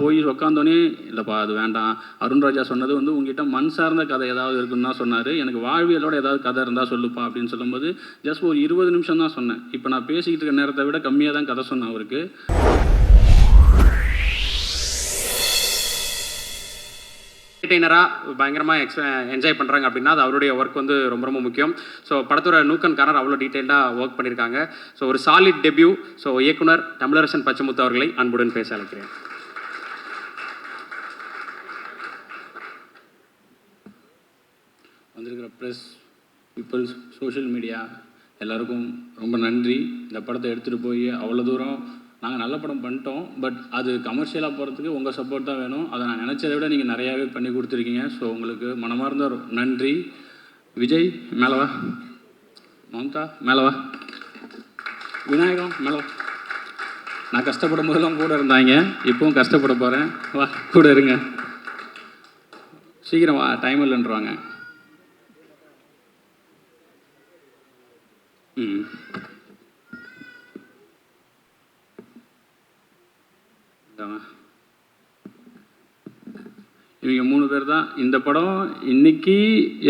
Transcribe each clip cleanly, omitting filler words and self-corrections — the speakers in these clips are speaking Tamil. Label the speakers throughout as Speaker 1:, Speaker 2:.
Speaker 1: போய் உட்காந்தோன்னே இல்லைப்பா அது வேண்டாம், அருண்ராஜா சொன்னது வந்து உங்ககிட்ட மண் சார்ந்த கதை ஏதாவது இருக்குன்னு தான் சொன்னார், எனக்கு வாழ்வியலோட ஏதாவது கதை இருந்தால் சொல்லுப்பா அப்படின்னு சொல்லும்போது ஜஸ்ட் ஒரு 20 நிமிஷம் தான் சொன்னேன். இப்போ நான் பேசிக்கிட்டு இருக்க நேரத்தை விட கம்மியாக தான் கதை சொன்னேன் அவருக்கு.
Speaker 2: என்டர்டெய்னராக பயங்கரமாக என்ஜாய் பண்ணுறாங்க அப்படின்னா அது அவருடைய ஒர்க் வந்து ரொம்ப ரொம்ப முக்கியம். ஸோ படத்தோட நூக்கன்காரர் அவ்வளோ டீட்டெயில்டாக ஒர்க் பண்ணியிருக்காங்க. ஸோ ஒரு சாலிட் டெபியூ. ஸோ இயக்குனர் தமிழரசன் பச்சமுத்து அவர்களை அன்புடன் பேச அழைக்கிறேன்.
Speaker 1: வந்திருக்கிற ப்ரெஸ் பீப்புள்ஸ், சோஷியல் மீடியா எல்லாருக்கும் ரொம்ப நன்றி. இந்த படத்தை எடுத்துகிட்டு போய் அவ்வளோ தூரம் நாங்கள் நல்ல படம் பண்ணிட்டோம், பட் அது கமர்ஷியலாக போகிறதுக்கு உங்கள் சப்போர்ட் தான் வேணும். அதை நான் நினச்சதை விட நீங்கள் நிறையாவே பண்ணி கொடுத்துருக்கீங்க. ஸோ உங்களுக்கு மனமார்ந்த நன்றி. விஜய் மேலவா, மம்தா மேலவா, விநாயகம் மேலவா. நான் கஷ்டப்படும் போதெல்லாம் கூட இருந்தாங்க, இப்போவும் கஷ்டப்பட போகிறேன். வா கூட இருங்க, சீக்கிரம் வா, டைம் இல்லைன்றாங்க. இவங்க 3 பேர் தான் இந்த படம் இன்னைக்கு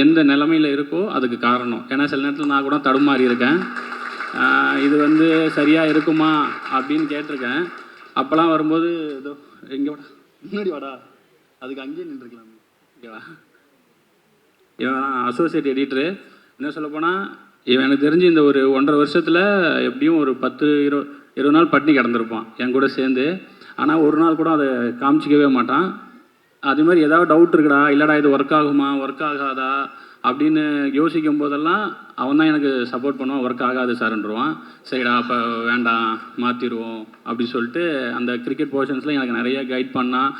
Speaker 1: எந்த நிலைமையில் இருக்கோ அதுக்கு காரணம். ஏன்னா சில நேரத்தில் நான் கூட தடுமாறி இருக்கேன், இது வந்து சரியாக இருக்குமா அப்படின்னு கேட்டிருக்கேன். அப்போல்லாம் வரும்போது ஏதோ இங்கே வாடா, முன்னாடி வாடா, அதுக்கு அங்கேயே நின்றுருக்கலாம். ஓகேவா, இவன் அசோசியேட் எடிட்டரு. என்ன சொல்லப்போனால் இவன் எனக்கு தெரிஞ்சு இந்த ஒரு 1.5 வருஷத்தில் எப்படியும் ஒரு 10-20 நாள் பட்டினி கிடந்திருப்பான் என் கூட சேர்ந்து. ஆனால் ஒரு நாள் கூட அதை காமிச்சிக்கவே மாட்டான். அது மாதிரி ஏதாவது டவுட் இருக்குடா, இல்லைடா இது ஒர்க் ஆகுமா ஒர்க் ஆகாதா அப்படின்னு யோசிக்கும் போதெல்லாம் அவன் தான் எனக்கு சப்போர்ட் பண்ணுவான். ஒர்க் ஆகாது சார்ன்றுவான். சரிடா அப்போ வேண்டாம் மாற்றிடுவோம் அப்படி சொல்லிட்டு அந்த கிரிக்கெட் போர்ஷன்ஸில் எனக்கு நிறைய கைட் பண்ணான்.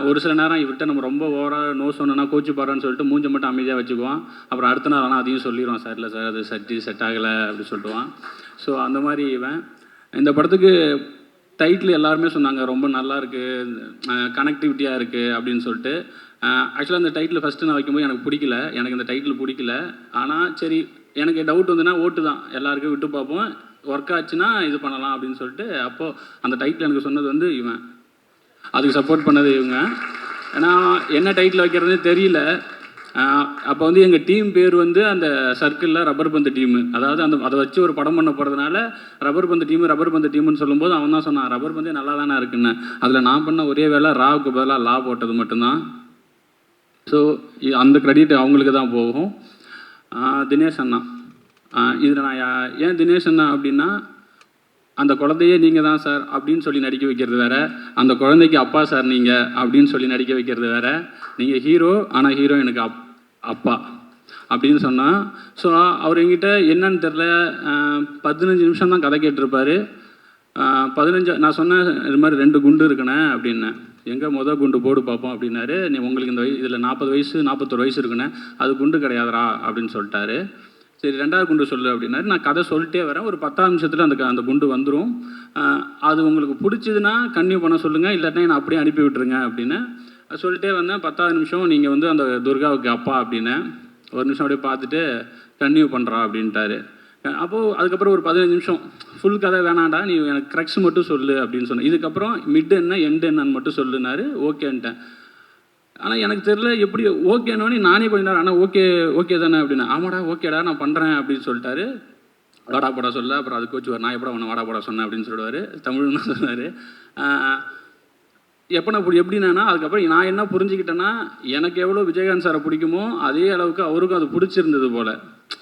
Speaker 1: ஒரு சில நேரம் இவர்கிட்ட நம்ம ரொம்ப ஓவராக நோ சொன்னோன்னா கோச்சு பாடுறான்னு சொல்லிட்டு மூஞ்சை மட்டும் அமைதியாக வச்சுக்குவான். அப்புறம் அடுத்த நாள் ஆனால் அதையும் சொல்லிடுவான், சார் இல்லை சார் அது செட் ஆகலை அப்படி சொல்லிட்டுவான். ஸோ அந்த மாதிரி இவன். இந்த படத்துக்கு டைட்டில் எல்லாருமே சொன்னாங்க ரொம்ப நல்லா இருக்குது, கனெக்டிவிட்டியாக இருக்குது அப்படின்னு சொல்லிட்டு. ஆக்சுவலாக அந்த டைட்டில் ஃபஸ்ட்டு நான் வைக்கும்போது எனக்கு பிடிக்கல, எனக்கு இந்த டைட்டில் பிடிக்கல. ஆனால் சரி எனக்கு டவுட் வந்துன்னா ஓட்டு தான், எல்லாருக்கும் விட்டு பார்ப்போம், ஒர்க் ஆச்சுன்னா இது பண்ணலாம் அப்படின்னு சொல்லிட்டு அப்போது அந்த டைட்டில் எனக்கு சொன்னது வந்து இவன், அதுக்கு சப்போர்ட் பண்ணது இவங்க. ஏன்னா என்ன டைட்டில் வைக்கிறதுனே தெரியல. அப்போ வந்து எங்கள் டீம் பேர் வந்து அந்த சர்க்கிளில் ரப்பர் பந்து டீமு, அதாவது அதை வச்சு ஒரு படம் பண்ண போகிறதுனால ரப்பர் பந்து டீமுன்னு சொல்லும்போது அவன் தான் சொன்னான் ரப்பர் பந்தே நல்லா தானே இருக்குன்னு. அதில் நான் பண்ண ஒரே வேலை ராவுக்கு பதிலாக லா போட்டது மட்டும்தான். ஸோ அந்த கிரெடிட் அவங்களுக்கு தான் போகும். தினேஷ் அண்ணா, இதில் நான் ஏன் தினேஷ் அண்ணா அப்படின்னா, அந்த குழந்தையே நீங்கள் தான் சார் அப்படின்னு சொல்லி நடிக்க வைக்கிறது வேறு, அந்த குழந்தைக்கு அப்பா சார் நீங்கள் அப்படின்னு சொல்லி நடிக்க வைக்கிறது வேறு. நீங்கள் ஹீரோ ஆனால் ஹீரோ எனக்கு அப்பா அப்படின்னு சொன்னால். ஸோ அவர் எங்கிட்ட என்னன்னு தெரில 15 நிமிஷம் தான் கதை கேட்டிருப்பார். 15 நான் சொன்னேன் இது மாதிரி 2 குண்டு இருக்குண்ணே அப்படின்னேன். எங்கே குண்டு போடு பார்ப்போம் அப்படின்னாரு. நீ உங்களுக்கு இந்த இதில் 40 வயசு 41 வயசு இருக்குண்ணே, அது குண்டு கிடையாதுரா அப்படின்னு சொல்லிட்டாரு. சரி 2வது குண்டு சொல்லு அப்படின்னாரு. நான் கதை சொல்லிட்டே வரேன், ஒரு 10 நிமிஷத்தில் அந்த குண்டு வந்துடும். அது உங்களுக்கு பிடிச்சதுன்னா கன்டினியூ பண்ண சொல்லுங்கள், இல்லாட்டினா நான் அப்படியே அனுப்பி விட்டுருங்க அப்படின்னு சொல்லிட்டே வந்தேன். 10வது நிமிஷம் நீங்கள் வந்து அந்த துர்காவுக்கு அப்பா அப்படின்னு ஒரு நிமிஷம் அப்படியே பார்த்துட்டு கன்டினியூ பண்ணுறா அப்படின்ட்டாரு. அப்போது அதுக்கப்புறம் ஒரு 15 நிமிஷம் ஃபுல் கதை வேணாண்டா, நீ எனக்கு க்ரக்ஸ் மட்டும் சொல்லு அப்படின்னு சொன்னேன். இதுக்கப்புறம் மிட் என்ன எண்டு என்னன்னு மட்டும் சொல்லுனாரு. ஓகேன்ட்டேன். ஆனால் எனக்கு தெரியல எப்படி ஓகேனோன்னு நானே கொஞ்ச நேரம் ஆனால் ஓகே தானே அப்படின்னா, ஆமாடா ஓகேடா நான் பண்ணுறேன் அப்படின்னு சொல்லிட்டாரு. வாடா போடா சொல்ல. அப்புறம் அது கோச்சு நான் எப்படா உன்னை வாடா போடா சொன்னேன் அப்படின்னு சொல்லுவார். தமிழ்னு தான் சொன்னார். எப்படின்னா அதுக்கப்புறம் நான் என்ன புரிஞ்சுக்கிட்டேன்னா, எனக்கு எவ்வளோ விஜயகாந்த் சாரை பிடிக்குமோ அதே அளவுக்கு அவருக்கும் அது பிடிச்சிருந்தது போல்.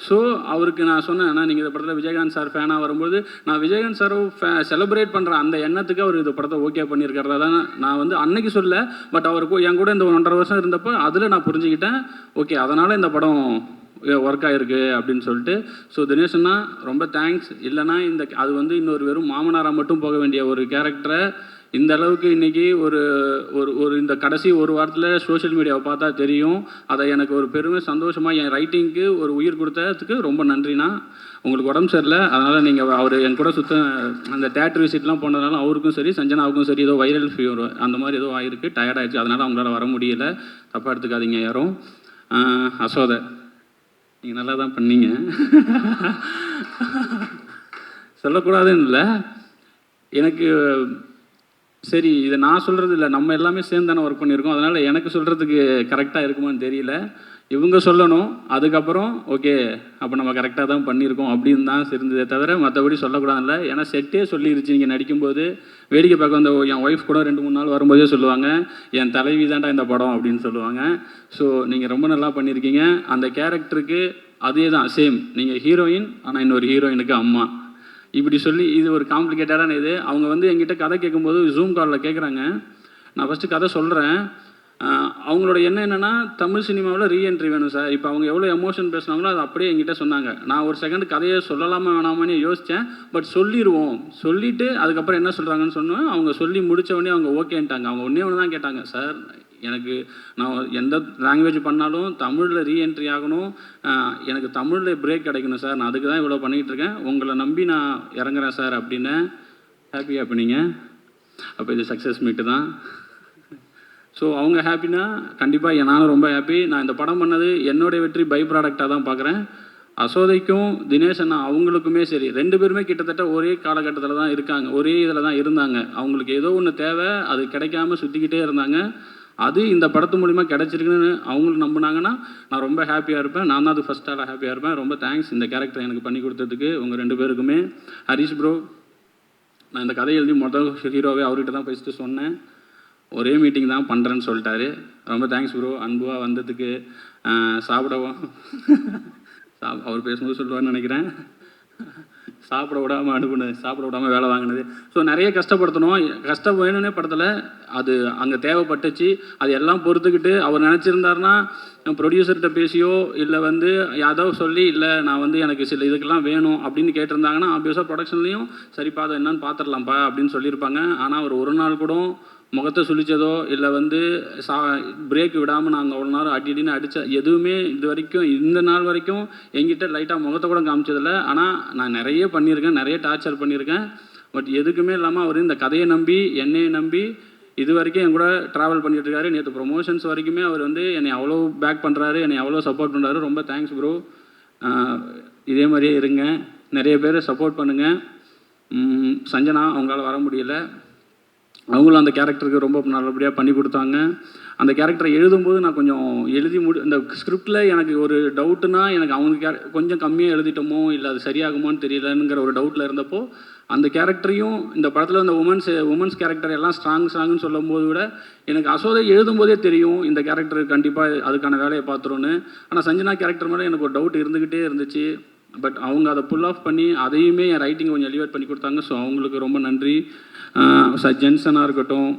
Speaker 1: ஸோ அவருக்கு நான் சொன்னேன், நீங்கள் இந்த படத்தில் விஜயகாந்த் சார் ஃபேனாக வரும்போது நான் விஜயகாந்த் சாரை செலிப்ரேட் பண்ணுற அந்த எண்ணத்துக்கு அவர் இந்த படத்தை ஓகே பண்ணியிருக்கிறதா தான் நான் வந்து அன்னைக்கு சொல்ல. பட் அவருக்கு என் கூட இந்த 1.5 வருஷம் இருந்தப்போ அதில் நான் புரிஞ்சுக்கிட்டேன். ஓகே அதனால் இந்த படம் ஒர்க் ஆகிருக்கு அப்படின்னு சொல்லிட்டு. ஸோ தினேஷன்னா ரொம்ப தேங்க்ஸ். இல்லைனா அது வந்து இன்னொரு வெறும் மாமனாராக மட்டும் போக வேண்டிய ஒரு கேரக்டரை இந்த அளவுக்கு இன்றைக்கி ஒரு இந்த கடைசி ஒரு வாரத்தில் சோஷியல் மீடியாவை பார்த்தா தெரியும். அதை எனக்கு ஒரு பெருமை சந்தோஷமாக என் ரைட்டிங்க்கு ஒரு உயிர் கொடுத்ததுக்கு ரொம்ப நன்றிண்ணா. உங்களுக்கு உடம்பு சரியில்லை, அதனால் நீங்கள் அவர் என் கூட அந்த தேட்டர் விசிட்லாம் போனதுனால அவருக்கும் சரி சஞ்சனாவுக்கும் சரி ஏதோ வைரல் ஃபீவர் அந்த மாதிரி ஏதோ ஆகிருக்கு, டயர்டாகிடுச்சு, அதனால் அவங்களால வர முடியலை, தப்பாக எடுத்துக்காதீங்க யாரும். அசோதை நீங்கள் நல்லா தான் பண்ணீங்க, சொல்லக்கூடாதுன்னு இல்லை. எனக்கு சரி இதை நான் சொல்கிறது இல்லை, நம்ம எல்லாமே சேர்ந்து தானே ஒர்க் பண்ணியிருக்கோம், அதனால் எனக்கு சொல்கிறதுக்கு கரெக்டாக இருக்குமான்னு தெரியல. இவங்க சொல்லணும், அதுக்கப்புறம் ஓகே அப்போ நம்ம கரெக்டாக தான் பண்ணியிருக்கோம் அப்படின்னு தான் இருந்ததே தவிர மற்றபடி சொல்லக்கூடாதுல்ல. ஏன்னா செட்டே சொல்லிருச்சு, நீங்கள் நடிக்கும்போது வேடிக்கை பார்க்க வந்த என் ஒய்ஃப் கூட 2-3 நாள் வரும்போதே சொல்லுவாங்க, என் தலைவி தான்டா இந்த படம் அப்படின்னு சொல்லுவாங்க. ஸோ நீங்கள் ரொம்ப நல்லா பண்ணியிருக்கீங்க. அந்த கேரக்டருக்கு அதே தான் சேம், நீங்கள் ஹீரோயின் ஆனால் இன்னொரு ஹீரோயினுக்கு அம்மா இப்படி சொல்லி இது ஒரு காம்ப்ளிகேட்டடான இது. அவங்க வந்து என்கிட்ட கதை கேட்கும்போது ஜூம் காலில் கேட்குறாங்க. நான் ஃபஸ்ட்டு கதை சொல்கிறேன். அவங்களோட எண்ணம் என்னென்னா தமிழ் சினிமாவில் ரீஎன்ட்ரி வேணும் சார். இப்போ அவங்க எவ்வளோ எமோஷன் பேசுனாங்களோ அது அப்படியே என்கிட்ட சொன்னாங்க. நான் ஒரு செகண்ட் கதையை சொல்லலாமா வேணாமான்னு யோசித்தேன். பட் சொல்லிடுவோம், சொல்லிவிட்டு அதுக்கப்புறம் என்ன சொல்கிறாங்கன்னு சொன்னோம். அவங்க சொல்லி முடித்த உடனே அவங்க ஓகேன்ட்டாங்க. அவங்க ஒன்றே ஒன்று தான் கேட்டாங்க, சார் எனக்கு நான் எந்த லாங்குவேஜ் பண்ணாலும் தமிழில் ரீஎன்ட்ரி ஆகணும், எனக்கு தமிழில் பிரேக் கிடைக்கணும் சார், நான் அதுக்கு தான் இவ்வளோ பண்ணிகிட்டு இருக்கேன், உங்களை நம்பி நான் இறங்குறேன் சார் அப்படின்னு. ஹாப்பியாக பண்ணீங்க. அப்போ இது சக்ஸஸ் மீட்டு தான். ஸோ அவங்க ஹாப்பினா கண்டிப்பாக நானும் ரொம்ப ஹாப்பி. நான் இந்த படம் பண்ணது என்னுடைய வெற்றி பை ப்ராடக்டாக தான் பார்க்குறேன். அசோதைக்கும் தினேஷ் அண்ணா அவங்களுக்குமே சரி, 2 பேருமே கிட்டத்தட்ட ஒரே காலகட்டத்தில் தான் இருக்காங்க, ஒரே இதில் தான் இருந்தாங்க. அவங்களுக்கு ஏதோ ஒன்று தேவை, அது கிடைக்காம சுற்றிக்கிட்டே இருந்தாங்க. அது இந்த படத்து மூலிமா கிடச்சிருக்குன்னு அவங்களுக்கு நம்பினாங்கன்னா நான் ரொம்ப ஹாப்பியாக இருப்பேன். நான் தான் அது ஃபஸ்ட் ஆளாக ஹாப்பியாக இருப்பேன். ரொம்ப தேங்க்ஸ் இந்த கேரக்டர் எனக்கு பண்ணி கொடுத்ததுக்கு உங்கள் 2 பேருக்குமே. ஹரிஷ் ப்ரோ, நான் இந்த கதை எழுதி மொதல் ஹீரோவே அவர்கிட்ட தான் ஃபஸ்ட்டு சொன்னேன். ஒரே மீட்டிங் தான் பண்ணுறேன்னு சொல்லிட்டாரு. ரொம்ப தேங்க்ஸ் ப்ரோ, அன்புவாக வந்ததுக்கு. சாப்பிடவும் அவர் பேசும்போது சொல்லுவார்னு நினைக்கிறேன். சாப்பிட விடாமல் அனுப்புனது, சாப்பிட விடாமல் வேலை வாங்கினது. ஸோ நிறைய கஷ்டப்படுத்தணும், கஷ்டம் வேணும்னே படத்தில் அது அங்கே தேவைப்பட்டுச்சு. அது எல்லாம் பொறுத்துக்கிட்டு அவர் நினச்சிருந்தாருன்னா ப்ரொடியூசர்கிட்ட பேசியோ இல்லை வந்து யாதோ சொல்லி இல்லை நான் வந்து எனக்கு சில இதுக்கெல்லாம் வேணும் அப்படின்னு கேட்டிருந்தாங்கன்னா ஆப்வியஸாக ப்ரொடக்ஷன்லேயும் சரிப்பா அதை என்னன்னு பார்த்துடலாம்ப்பா அப்படின்னு சொல்லியிருப்பாங்க. ஆனால் அவர் ஒரு நாள் கூட முகத்தை சுழிச்சதோ இல்லை வந்து பிரேக் விடாமல் நாங்கள் அவ்வளோ நேரம் அடின்னு அடித்த எதுவுமே இது வரைக்கும் இந்த நாள் வரைக்கும் எங்கிட்ட லைட்டாக முகத்தை கூட காமிச்சதில்லை. ஆனால் நான் நிறைய பண்ணியிருக்கேன், நிறைய டார்ச்சர் பண்ணியிருக்கேன். பட் எதுக்குமே இல்லாமல் அவர் இந்த கதையை நம்பி என்னையை நம்பி இது வரைக்கும் என் கூட ட்ராவல் பண்ணிகிட்டு இருக்காரு. நேற்று ப்ரொமோஷன்ஸ் வரைக்குமே அவர் வந்து என்னை அவ்வளோ பேக் பண்ணுறாரு, என்னை அவ்வளோ சப்போர்ட் பண்ணுறாரு. ரொம்ப தேங்க்ஸ் ப்ரோ. இதே மாதிரியே இருங்க, நிறைய பேர் சப்போர்ட் பண்ணுங்கள். சஞ்சனா அவங்களால வர முடியல, அவங்களும் அந்த கேரக்டருக்கு ரொம்ப நல்லபடியாக பண்ணி கொடுத்தாங்க. அந்த கேரக்டரை எழுதும்போது நான் கொஞ்சம் இந்த ஸ்கிரிப்டில் எனக்கு ஒரு டவுட்டுனா எனக்கு அவங்க கொஞ்சம் கம்மியாக எழுதிட்டோமோ இல்லை அது சரியாகுமோன்னு தெரியலங்கிற ஒரு டவுட்டில் இருந்தப்போ அந்த கேரக்டரையும் இந்த படத்தில் இந்த உமன்ஸ் கேரக்டர் எல்லாம் ஸ்ட்ராங்னு சொல்லும் போது விட எனக்கு அசோதை எழுதும்போதே தெரியும் இந்த கேரக்டர் கண்டிப்பாக அதுக்கான வேலையை பார்த்துருன்னு. ஆனால் சஞ்சனா கேரக்டர் மேலே எனக்கு ஒரு டவுட் இருந்துக்கிட்டே இருந்துச்சு. பட் அவங்க அதை புல் ஆஃப் பண்ணி அதையுமே என் ரைட்டிங் கொஞ்சம் எலிவேட் பண்ணி கொடுத்தாங்க. ஸோ அவங்களுக்கு ரொம்ப நன்றி. ஜென்சனாக இருக்கட்டும்,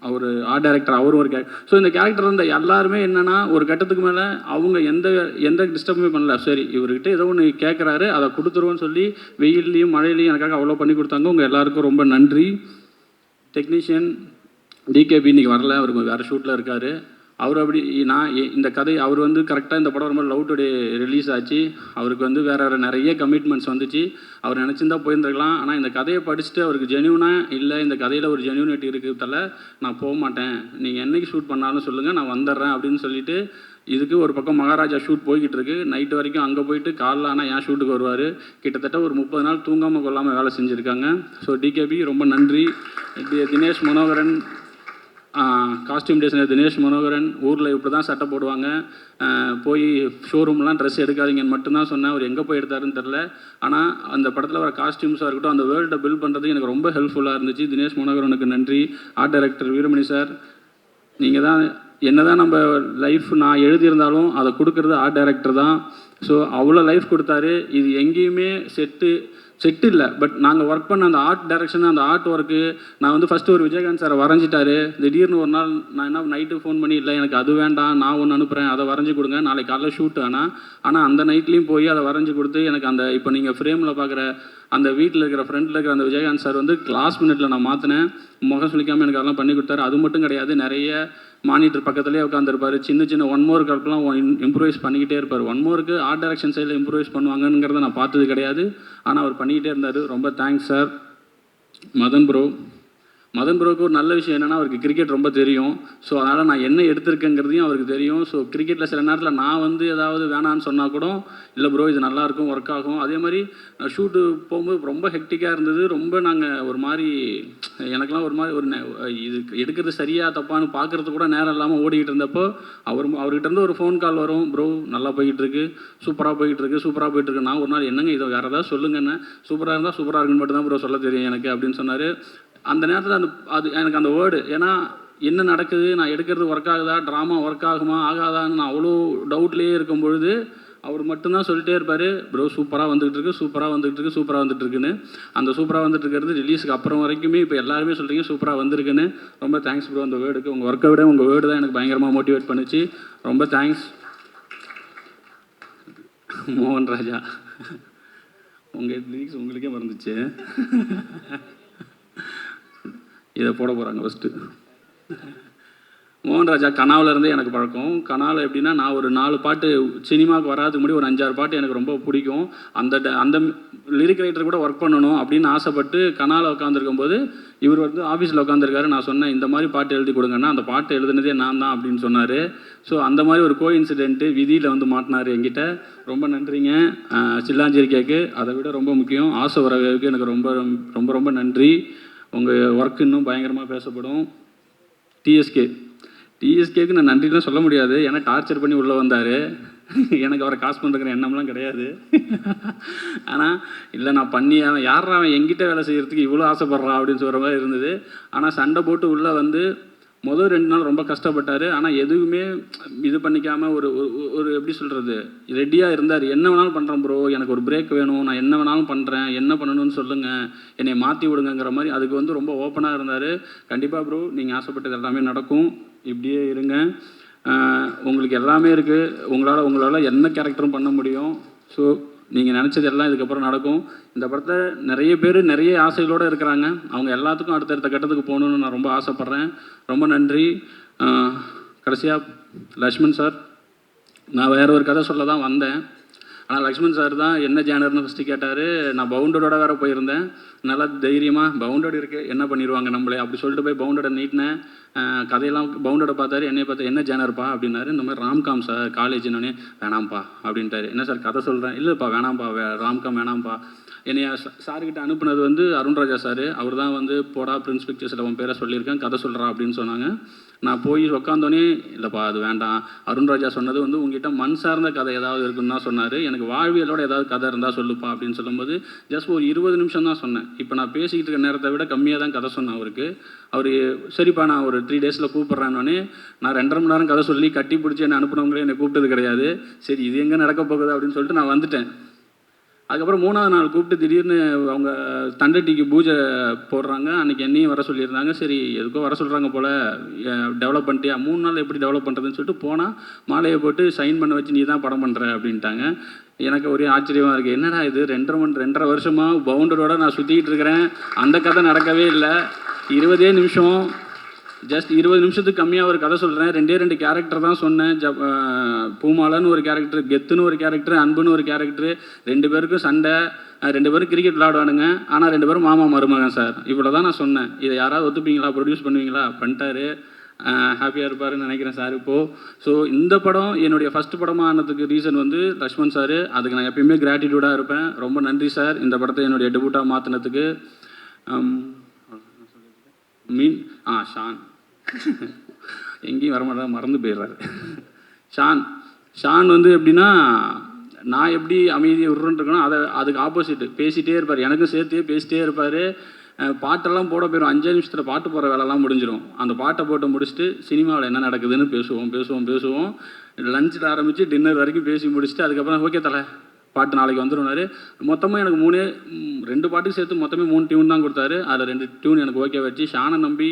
Speaker 1: அவர் ஆர்ட் டைரக்டர், அவரும் ஒரு ஸோ இந்த கேரக்டர் இருந்த எல்லாருமே என்னென்னா ஒரு கட்டத்துக்கு மேலே அவங்க எந்த டிஸ்டர்புமே பண்ணல. சரி இவர்கிட்ட ஏதோ ஒன்று கேட்குறாரு அதை கொடுத்துருவோன்னு சொல்லி வெயில்லையும் மழையிலையும் எனக்காக அவ்வளோ பண்ணி கொடுத்தாங்க. உங்கள் எல்லாருக்கும் ரொம்ப நன்றி. டெக்னீஷியன் டிகேபி இன்றைக்கி வரல, அவர் வேறு ஷூட்டில் இருக்கார். அவர் அப்படி இந்த கதை அவர் வந்து கரெக்டாக இந்த படம் ரொம்ப லவ் டுடே ரிலீஸ் ஆச்சு. அவருக்கு வந்து வேறு நிறைய கமிட்மெண்ட்ஸ் வந்துச்சு. அவர் நினச்சிருந்தா போயிருந்துருக்கலாம். ஆனால் இந்த கதையை படிச்சுட்டு அவருக்கு ஜென்யூனாக இல்லை இந்த கதையில் ஒரு ஜென்யூனிட்டி இருக்கிறதால நான் போக மாட்டேன், நீங்கள் என்றைக்கு ஷூட் பண்ணாலும் சொல்லுங்கள் நான் வந்துடுறேன் அப்படின்னு சொல்லிட்டு இதுக்கு ஒரு பக்கம் மகாராஜா ஷூட் போய்கிட்டு இருக்கு. நைட்டு வரைக்கும் அங்கே போயிட்டு காலைல ஆனால் என் ஷூட்டுக்கு வருவார். கிட்டத்தட்ட ஒரு 30 நாள் தூங்காமல் கொள்ளாமல் வேலை செஞ்சுருக்காங்க. ஸோ டிகேபி ரொம்ப நன்றி. தினேஷ் மனோகரன், காஸ்டியூம் டிசைனர் தினேஷ் மனோகரன், ஊரில் இப்படி தான் சட்டை போடுவாங்க, போய் ஷோரூம்லாம் ட்ரெஸ் எடுக்காதீங்கன்னு மட்டும்தான் சொன்னேன். அவர் எங்கே போய் எடுத்தாருன்னு தெரில. ஆனால் அந்த படத்தில் வர காஸ்டியூம்ஸாக இருக்கட்டும் அந்த வேர்ல்டை பில்ட் பண்ணுறதுக்கு எனக்கு ரொம்ப ஹெல்ப்ஃபுல்லாக இருந்துச்சு. தினேஷ் மனோகரனுக்கு நன்றி. ஆர்ட் டைரக்டர் வீரமணி சார், நீங்கள் தான் என்ன தான் நம்ம லைஃப் நான் எழுதியிருந்தாலும் அதை கொடுக்குறது ஆர்ட் டைரக்டர் தான். ஸோ அவ்வளோ லைஃப் கொடுத்தாரு. இது எங்கேயுமே செட்டு இல்லை. பட் நாங்கள் ஒர்க் பண்ண அந்த ஆர்ட் டைரக்ஷன் அந்த ஆர்ட் ஒர்க்கு நான் வந்து ஃபஸ்ட்டு ஒரு விஜயகாந்த் சாரை வரைஞ்சிட்டாரு. திடீர்னு ஒரு நாள் நான் என்ன நைட்டு ஃபோன் பண்ணி இல்லை எனக்கு அது வேண்டாம் நான் ஒன்று அனுப்புகிறேன் அதை வரைஞ்சி கொடுங்க நாளைக்கு காலைல ஷூட் ஆனால் அந்த நைட்லேயும் போய் அதை வரைஞ்சி கொடுத்து எனக்கு அந்த இப்போ நீங்கள் ஃப்ரேமில் பார்க்குற அந்த வீட்டில் இருக்கிற ஃப்ரண்ட்டில் இருக்கிற அந்த விஜயகாந்த் சார் வந்து கிளாஸ் மினிட்ல நான் மாற்றினேன். முகம் சொல்லிக்காமல் எனக்கு அதெல்லாம் பண்ணி கொடுத்தாரு. அது மட்டும் கிடையாது, நிறைய மானிட்டர் பக்கத்துலேயே உட்காந்துருப்பார். சின்ன 1 மோர் கல்ப்லாம் இம்ப்ரூவைஸ் பண்ணிக்கிட்டே இருப்பார். 1 மோருக்கு ஆர்ட் டைரக்ஷன் சைடில் இம்ப்ரூவைஸ் பண்ணுவாங்கங்கிறத நான் பார்த்தது கிடையாது. ஆனால் அவர் பண்ணிக்கிட்டே இருந்தார். ரொம்ப thanks sir. Madan bro, Madan ப்ரோக்கு ஒரு நல்ல விஷயம் என்னென்னா அவருக்கு கிரிக்கெட் ரொம்ப தெரியும். ஸோ அதனால் நான் என்ன எடுத்திருக்கேங்கிறதையும் அவருக்கு தெரியும். ஸோ கிரிக்கெட்டில் சில நேரத்தில் நான் வந்து ஏதாவது வேணான்னு சொன்னால் கூட இல்லை ப்ரோ இது நல்லாயிருக்கும் ஒர்க் ஆகும். அதே மாதிரி ஷூட்டு போகும்போது ரொம்ப ஹெக்டிக்காக இருந்தது. ரொம்ப நாங்கள் ஒரு மாதிரி எனக்கெல்லாம் ஒரு மாதிரி இது எடுக்கிறது சரியாக தப்பான்னு பார்க்குறது கூட நேரம் இல்லாமல் ஓடிக்கிட்டு இருந்தப்போ அவர்கிட்ட இருந்து ஒரு ஃபோன் கால் வரும். ப்ரோ நல்லா போய்கிட்டுருக்கு, சூப்பராக போயிட்டுருக்கு. நான் ஒரு நாள் என்னங்க இதை வேறு ஏதாவது சொல்லுங்கன்னு, சூப்பராக இருந்தால் சூப்பராக இருக்குன்னு மட்டும் தான் ப்ரோ சொல்ல தெரியும் எனக்கு அப்படின்னு சொன்னார். அந்த நேரத்தில் அது எனக்கு அந்த வேர்டு, ஏன்னா என்ன நடக்குது, நான் எடுக்கிறது ஒர்க் ஆகுதா, ட்ராமா ஒர்க் ஆகுமா ஆகாதான்னு நான் அவ்வளோ டவுட்லேயே இருக்கும் பொழுது அவர் மட்டும்தான் சொல்லிட்டே இருப்பார், ப்ரோ சூப்பராக வந்துகிட்டு இருக்குன்னு. அந்த சூப்பராக வந்துட்டு இருக்கிறது ரிலீஸுக்கு அப்புறம் வரைக்குமே இப்போ எல்லாருமே சொல்கிறீங்க சூப்பராக வந்திருக்குன்னு. ரொம்ப தேங்க்ஸ் ப்ரோ. அந்த வேர்டுக்கு உங்கள் ஒர்க்கை விட உங்கள் வேர்டு தான் எனக்கு பயங்கரமாக மோட்டிவேட் பண்ணுச்சு. ரொம்ப தேங்க்ஸ். மோகன் ராஜா, உங்கள் லிரிக்ஸ் உங்களுக்கே மறந்துச்சு. இதை போட போகிறாங்க ஃபஸ்ட்டு. மோகன் ராஜா கனாவிலேருந்தே எனக்கு பழக்கம். கனாவில் எப்படின்னா நான் ஒரு 4 பாட்டு சினிமாவுக்கு வராதுக்கு முன்னாடி ஒரு 5-6 பாட்டு எனக்கு ரொம்ப பிடிக்கும். அந்த லிரிக் ரைட்டர் கூட ஒர்க் பண்ணணும் அப்படின்னு ஆசைப்பட்டு கனாவில் உட்காந்துருக்கும் போது இவர் வந்து ஆஃபீஸில் உட்காந்துருக்காரு. நான் சொன்னேன் இந்த மாதிரி பாட்டு எழுதி கொடுங்கன்னா, அந்த பாட்டு எழுதுனதே நான் தான் அப்படின்னு சொன்னார். ஸோ அந்த மாதிரி ஒரு இன்சிடென்ட்டு விதியில் வந்து மாட்டினார் என்கிட்ட. ரொம்ப நன்றிங்க. சில்லாஞ்சேரி கேக்கு அதை விட ரொம்ப முக்கியம் ஆசை வரவேவுக்கு எனக்கு ரொம்ப ரொம்ப ரொம்ப நன்றி. உங்கள் ஒர்க் இன்னும் பயங்கரமாக பேசப்படும். டிஎஸ்கேக்கு நான் நன்றிலாம் சொல்ல முடியாது, ஏன்னா டார்ச்சர் பண்ணி உள்ளே வந்தார். எனக்கு அவரை காசு பண்ணுற எண்ணம்லாம் கிடையாது. ஆனால் இல்லை நான் பண்ணி அவன் எங்கிட்ட வேலை செய்கிறதுக்கு இவ்வளோ ஆசைப்பட்றான் அப்படின்னு சொல்கிற மாதிரி இருந்தது. ஆனால் சண்டை போட்டு உள்ளே வந்து முதல் 2 நாள் ரொம்ப கஷ்டப்பட்டார். ஆனால் எதுவுமே இது பண்ணிக்காமல் ஒரு எப்படி சொல்கிறது, ரெடியாக இருந்தார். என்ன வேணாலும் பண்ணுறேன் ப்ரோ, எனக்கு ஒரு பிரேக் வேணும், நான் என்ன வேணாலும் பண்ணுறேன், என்ன பண்ணணும்னு சொல்லுங்கள், என்னை மாற்றி விடுங்கிற மாதிரி அதுக்கு வந்து ரொம்ப ஓப்பனாக இருந்தார். கண்டிப்பாக ப்ரோ நீங்கள் ஆசைப்பட்டது எல்லாமே நடக்கும், இப்படியே இருங்க. உங்களுக்கு எல்லாமே இருக்குது, உங்களால் என்ன கேரக்டரும் பண்ண முடியும். ஸோ நீங்கள் நினச்சது எல்லாம் இதுக்கப்புறம் நடக்கும். இந்த படத்தை நிறைய பேர் நிறைய ஆசைகளோடு இருக்கிறாங்க. அவங்க எல்லாத்துக்கும் அடுத்தடுத்த கட்டத்துக்கு போகணுன்னு நான் ரொம்ப ஆசைப்பட்றேன். ரொம்ப நன்றி. கடைசியாக லக்ஷ்மண் சார், நான் வேறு ஒரு கதை சொல்ல தான் வந்தேன். ஆனால் லக்ஷ்மண் சார் தான் என்ன ஜேனர்னு ஃபஸ்ட்டு கேட்டார். நான் பவுண்டடோட வேறு போயிருந்தேன். நல்லா தைரியமாக பவுண்டட் இருக்குது என்ன பண்ணிடுவாங்க நம்மளே அப்படி சொல்லிட்டு போய் பவுண்டடை நீட்டினேன். கதையெல்லாம் பவுண்டடை பார்த்தாரு, என்னையை பார்த்து என்ன ஜேனர்ப்பா அப்படின்னாரு. இந்த மாதிரி ராம்காம் சார் காலேஜ்னோடனே வேணாம்ப்பா அப்படின்ட்டாரு. என்ன சார் கதை சொல்கிறேன், இல்லைப்பா வேணாம்ப்பா ராம்காம் வேணாம்ப்பா. என்னைய சார்கிட்ட அனுப்புனது வந்து அருண்ராஜா சார். அவர் தான் வந்து போடா பிரின்ஸ் பிக்சர்ஸில் அவன் பேரை சொல்லியிருக்கேன், கதை சொல்கிறா அப்படின்னு சொன்னாங்க. நான் போய் உட்காந்தோடனே இல்லைப்பா அது வேண்டாம், அருண்ராஜா சொன்னது வந்து உங்ககிட்ட மண் சார்ந்த கதை ஏதாவது இருக்குன்னு தான் சொன்னார். எனக்கு வாழ்வியலோட ஏதாவது கதை இருந்தால் சொல்லுப்பா அப்படின்னு சொல்லும்போது ஜஸ்ட் ஒரு 20 நிமிஷம் தான் சொன்னேன். இப்போ நான் பேசிக்கிட்டு இருக்க நேரத்தை விட கம்மியாக தான் கதை சொன்னேன் அவருக்கு. அவர் சரிப்பா நான் ஒரு 3 டேஸில் கூப்பிட்றேன்னொடனே நான் 2.5 மணி நேரம் கதை சொல்லி கட்டி பிடிச்சி என்னை அனுப்புனவங்களே என்னை கூப்பிட்டது கிடையாது. சரி இது எங்கே நடக்க போகுது அப்படின்னு சொல்லிட்டு நான் வந்துட்டேன். அதுக்கப்புறம் 3ஆவது நாள் கூப்பிட்டு திடீர்னு அவங்க தண்டட்டிக்கு பூஜை போடுறாங்க. அன்றைக்கி என்னையும் வர சொல்லியிருந்தாங்க. சரி எதுக்கோ வர சொல்கிறாங்க போல், டெவலப் பண்ணிட்டியா, 3 நாள் எப்படி டெவலப் பண்ணுறதுன்னு சொல்லிட்டு போனால் மாலையை போட்டு சைன் பண்ண வச்சு நீ தான் படம் பண்ணுற அப்படின்ட்டாங்க. எனக்கு ஒரே ஆச்சரியமாக இருக்குது, என்னடா இது 2.5 வருஷமாக பவுண்டரோட நான் சுற்றிக்கிட்டு இருக்கிறேன், அந்த கதை நடக்கவே இல்லை. 20 நிமிஷம் ஜஸ்ட் 20 நிமிஷத்துக்கு கம்மியாக ஒரு கதை சொல்கிறேன். 2 கேரக்டர் தான் சொன்னேன். பூமாலன்னு ஒரு கேரக்டர், கெத்துன்னு ஒரு கேரக்டர், அன்புன்னு ஒரு கேரக்டர். 2 பேருக்கும் சண்டை, 2 பேரும் கிரிக்கெட் விளாடுவானுங்க. ஆனால் 2 பேரும் மாமா மருமகன் சார். இவ்வளோ தான் நான் சொன்னேன். இதை யாராவது ஒத்துப்பீங்களா, ப்ரொடியூஸ் பண்ணுவீங்களா? பண்ணிட்டாரு. ஹாப்பியாக இருப்பாருன்னு நினைக்கிறேன் சார் இப்போது. ஸோ இந்த படம் என்னுடைய ஃபஸ்ட் படமாக ஆனதுக்கு ரீசன் வந்து லக்ஷ்மண் சார். அதுக்கு நான் எப்பயுமே கிராட்டிடியூடாக இருப்பேன். ரொம்ப நன்றி சார் இந்த படத்தை என்னுடைய டெபியூட்டாக மாற்றினதுக்கு. ஷான் எங்கேயும் வரமாட்டா, மறந்து போயிடுறாரு. ஷான் வந்து எப்படின்னா, நான் எப்படி அமைதியை விட்றேன்னு அதுக்கு ஆப்போசிட்டு பேசிகிட்டே இருப்பார். எனக்கும் சேர்த்தே பேசிகிட்டே இருப்பார். பாட்டெல்லாம் போட போயிடும், 5 நிமிஷத்தில் பாட்டு போகிற வேலைலாம் முடிஞ்சிடும். அந்த பாட்டை போட்டு முடிச்சுட்டு சினிமாவில் என்ன நடக்குதுன்னு பேசுவோம். லஞ்சில் ஆரம்பித்து டின்னர் வரைக்கும் பேசி முடிச்சுட்டு அதுக்கப்புறம் ஓகே தலை பாட்டு நாளைக்கு வந்துடுவார். மொத்தமாக எனக்கு 2 பாட்டுக்கு சேர்த்து மொத்தமே 3 டியூன் தான் கொடுத்தாரு. அதில் 2 டியூன் எனக்கு ஓகே வச்சு ஷானை நம்பி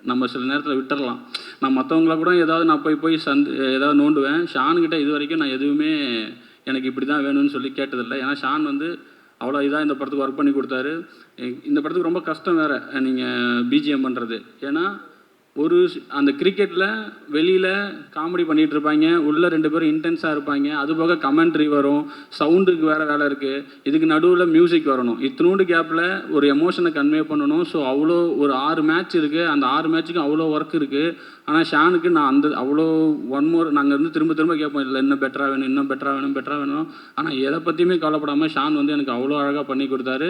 Speaker 1: நம்ம சில நேரத்தில் விட்டுறலாம். நான் மற்றவங்கள கூட ஏதாவது நான் போய் ஏதாவது நோண்டுவேன். ஷானுக்கிட்ட இது வரைக்கும் நான் எதுவுமே எனக்கு இப்படி தான் வேணும்னு சொல்லி கேட்டதில்லை. ஏன்னா ஷான் வந்து அவ்வளோ இதாக இந்த படத்துக்கு ஒர்க் பண்ணி கொடுத்தாரு. இந்த படத்துக்கு ரொம்ப கஷ்டம் வேறு நீங்கள் பிஜிஎம் பண்ணுறது. ஏன்னா அந்த கிரிக்கெட்டில் வெளியில் காமெடி பண்ணிகிட்டு இருப்பாங்க, உள்ளே 2 பேரும் இன்டென்ஸாக இருப்பாங்க. அது போக கமெண்ட்ரி வரும், சவுண்டுக்கு வேறு வேலை இருக்குது, இதுக்கு நடுவில் மியூசிக் வரணும். இத்தினோண்டு கேப்பில் ஒரு எமோஷனை கன்வே பண்ணணும். ஸோ அவ்வளோ ஒரு 6 மேட்ச் இருக்குது, அந்த 6 மேட்ச்சுக்கும் அவ்வளோ ஒர்க் இருக்குது. ஆனால் ஷானுக்கு நான் அவ்வளோ ஒன் மோர் நாங்கள் வந்து திரும்ப திரும்ப கேட்போம், இல்லை இன்னும் பெட்டராக வேணும், இன்னும் பெட்டராக வேணும். ஆனால் எதை பற்றியுமே கவலைப்படாமல் ஷான் வந்து எனக்கு அவ்வளோ அழகாக பண்ணி கொடுத்தாரு.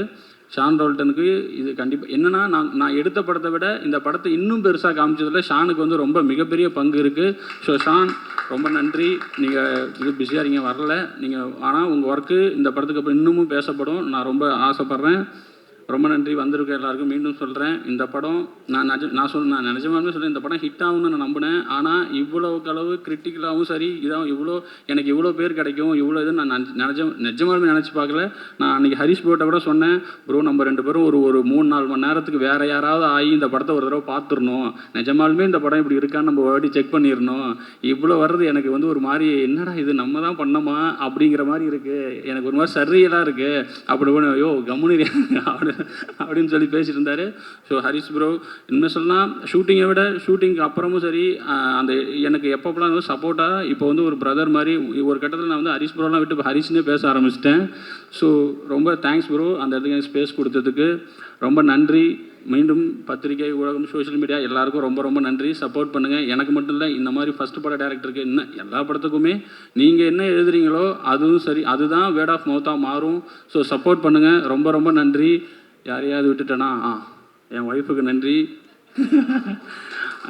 Speaker 1: ஷான் ரோல்டனுக்கு இது கண்டிப்பாக என்னென்னா, நான் எடுத்த படத்தை விட இந்த படத்தை இன்னும் பெருசாக காமிச்சதில் ஷானுக்கு வந்து ரொம்ப மிகப்பெரிய பங்கு இருக்குது. ஸோ ஷான் ரொம்ப நன்றி. நீங்கள் இது பிஸியாக இருக்கீங்க, வரல நீங்கள், ஆனால் உங்கள் ஒர்க்கு இந்த படத்துக்கு அப்புறம் இன்னமும் பேசப்படும். நான் ரொம்ப ஆசைப்பட்றேன். ரொம்ப நன்றி. வந்திருக்க எல்லாருக்கும் மீண்டும் சொல்கிறேன், இந்த படம் நான் நிஜமாலுமே சொல்கிறேன், இந்த படம் ஹிட் ஆகும்னு நான் நம்பினேன். ஆனால் இவ்வளோக்கு அளவு கிரிட்டிக்கலாகவும் சரி, இதான் எனக்கு இவ்வளோ பேர் கிடைக்கும், இவ்வளோ இது நான் நிஜமாலுமே நினச்சி பார்க்கல. நான் அன்றைக்கி ஹரிஷ் ப்ரோட்ட கூட சொன்னேன், ப்ரோ நம்ம 2 பேரும் ஒரு 3-4 மணி நேரத்துக்கு வேறு யாராவது ஆகி இந்த படத்தை ஒரு தடவை பார்த்துடணும், நிஜமாலுமே இந்த படம் இப்படி இருக்கான்னு நம்ம வாட்டி செக் பண்ணிடணும். இவ்வளோ வர்றது எனக்கு வந்து ஒரு மாதிரி, என்னடா இது நம்ம தான் பண்ணோமா அப்படிங்கிற மாதிரி இருக்குது, எனக்கு ஒரு மாதிரி சரியெல்லாம் இருக்குது. அப்படி யோ கம்முனி அப்படின்னு சொல்லி பேசிட்டு இருந்தார். ஸோ ஹரிஷ் ப்ரோ இன்னும் சொல்லலாம், ஷூட்டிங்கை விட ஷூட்டிங்க்கு அப்புறமும் சரி, அந்த எனக்கு எப்பப்பெல்லாம் வந்து சப்போர்ட்டாக இப்போ வந்து ஒரு பிரதர் மாதிரி. ஒரு கட்டத்தில் நான் வந்து ஹரிஷ் ப்ரோலாம் விட்டு இப்போ ஹரிஷ்னே பேச ஆரம்பிச்சிட்டேன். ஸோ ரொம்ப தேங்க்ஸ் ப்ரோ, அந்த இடத்துக்கு எனக்கு ஸ்பேஸ் கொடுத்ததுக்கு ரொம்ப நன்றி. மீண்டும் பத்திரிகை, ஊடகம், சோஷியல் மீடியா எல்லாருக்கும் ரொம்ப ரொம்ப நன்றி. சப்போர்ட் பண்ணுங்கள். எனக்கு மட்டும் இல்லை, இந்த மாதிரி ஃபஸ்ட்டு பட டேரக்டருக்கு இன்னும் எல்லா படத்துக்குமே நீங்கள் என்ன எழுதுறீங்களோ அதுவும் சரி, அதுதான் வேர்ட் ஆஃப் மவுத்தாக மாறும். ஸோ சப்போர்ட் பண்ணுங்கள். ரொம்ப ரொம்ப நன்றி. யாரையாவது விட்டுட்டேன்னா என் ஒய்ஃபுக்கு நன்றி.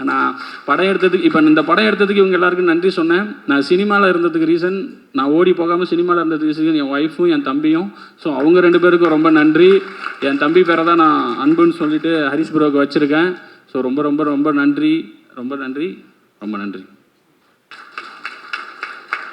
Speaker 1: நான் படம் எடுத்ததுக்கு, இப்போ இந்த படம் எடுத்ததுக்கு இவங்க எல்லாருக்கும் நன்றி சொன்னேன். நான் சினிமாவில் இருந்ததுக்கு ரீசன், நான் ஓடி போகாமல் சினிமாவில் இருந்ததுக்கு ரீசன் என் ஒய்ஃபும் என் தம்பியும். ஸோ அவங்க 2 பேருக்கும் ரொம்ப நன்றி. என் தம்பி பேரை தான் நான் அன்புன்னு சொல்லிட்டு ஹரிஷ் ப்ரோவுக்கு வச்சுருக்கேன். ஸோ ரொம்ப ரொம்ப ரொம்ப நன்றி, ரொம்ப நன்றி, ரொம்ப நன்றி.